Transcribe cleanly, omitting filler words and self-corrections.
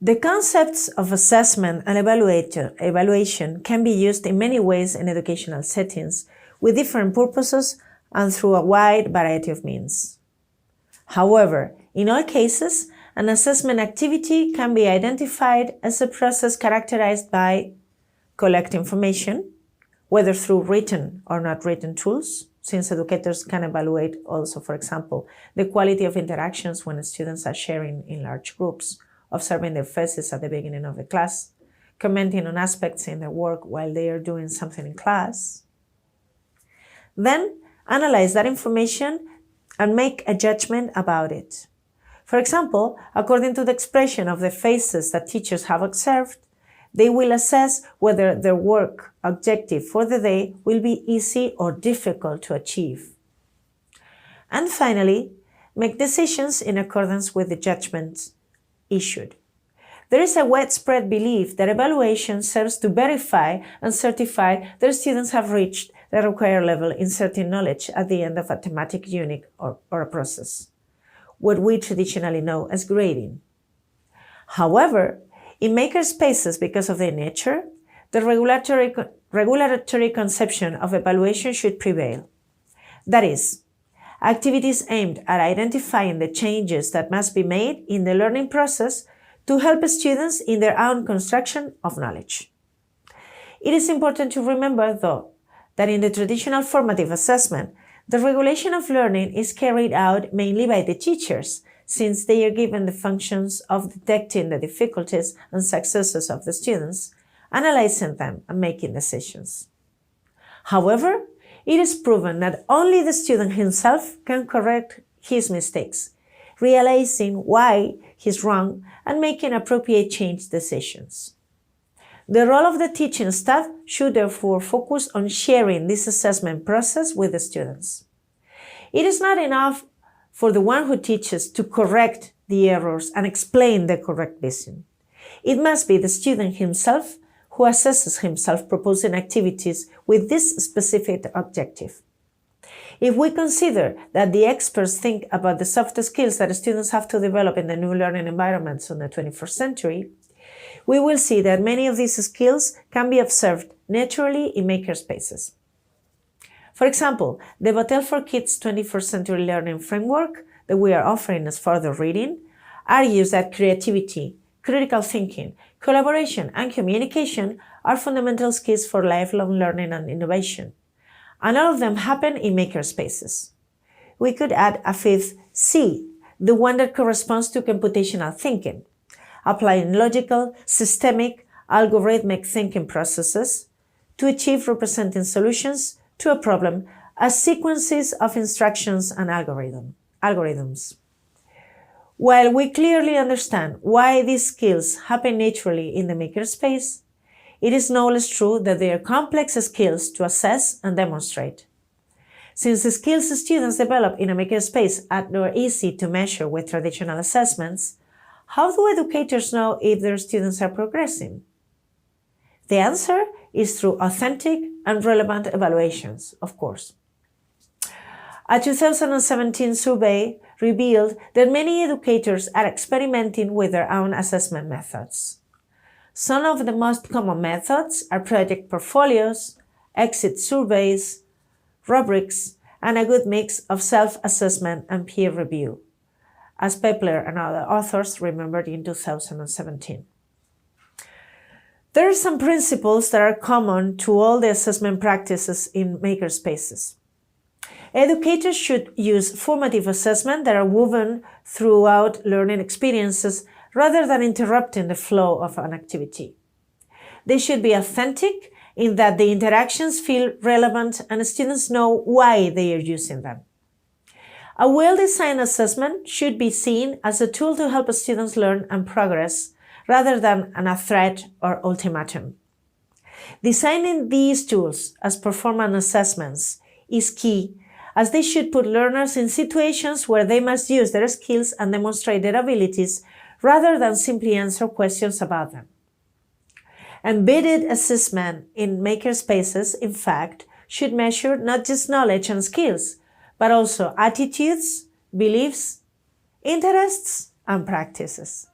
The concepts of assessment and evaluation can be used in many ways in educational settings with different purposes and through a wide variety of means. However, in all cases, an assessment activity can be identified as a process characterized by collect information, whether through written or not written tools, since educators can evaluate also, for example, the quality of interactions when students are sharing in large groups, observing their faces at the beginning of the class, commenting on aspects in their work while they are doing something in class. Then, analyze that information and make a judgment about it. For example, according to the expression of the faces that teachers have observed, they will assess whether their work objective for the day will be easy or difficult to achieve. And finally, make decisions in accordance with the judgment issued. There is a widespread belief that evaluation serves to verify and certify that students have reached the required level in certain knowledge at the end of a thematic unit or a process, what we traditionally know as grading. However, in makerspaces, because of their nature, the regulatory conception of evaluation should prevail. That is, activities aimed at identifying the changes that must be made in the learning process to help students in their own construction of knowledge. It is important to remember, though, that in the traditional formative assessment, the regulation of learning is carried out mainly by the teachers, since they are given the functions of detecting the difficulties and successes of the students, analyzing them, and making decisions. However, it is proven that only the student himself can correct his mistakes, realizing why he's wrong and making appropriate change decisions. The role of the teaching staff should therefore focus on sharing this assessment process with the students. It is not enough for the one who teaches to correct the errors and explain the correct vision. It must be the student himself who assesses himself proposing activities with this specific objective. If we consider that the experts think about the soft skills that students have to develop in the new learning environments in the 21st century, we will see that many of these skills can be observed naturally in makerspaces. For example, the Battelle for Kids 21st Century Learning Framework that we are offering as further reading argues that creativity, critical thinking, collaboration, and communication are fundamental skills for lifelong learning and innovation, and all of them happen in makerspaces. We could add a fifth C, the one that corresponds to computational thinking, applying logical, systemic, algorithmic thinking processes to achieve representing solutions to a problem as sequences of instructions and algorithms. While we clearly understand why these skills happen naturally in the makerspace, it is no less true that they are complex skills to assess and demonstrate. Since the skills students develop in a makerspace are not easy to measure with traditional assessments, how do educators know if their students are progressing? The answer is through authentic and relevant evaluations, of course. A 2017 survey revealed that many educators are experimenting with their own assessment methods. Some of the most common methods are project portfolios, exit surveys, rubrics, and a good mix of self-assessment and peer review, as Pepler and other authors remembered in 2017. There are some principles that are common to all the assessment practices in makerspaces. Educators should use formative assessment that are woven throughout learning experiences rather than interrupting the flow of an activity. They should be authentic in that the interactions feel relevant and students know why they are using them. A well-designed assessment should be seen as a tool to help students learn and progress rather than a threat or ultimatum. Designing these tools as performance assessments is key, as they should put learners in situations where they must use their skills and demonstrate their abilities rather than simply answer questions about them. Embedded assessment in makerspaces, in fact, should measure not just knowledge and skills, but also attitudes, beliefs, interests, and practices.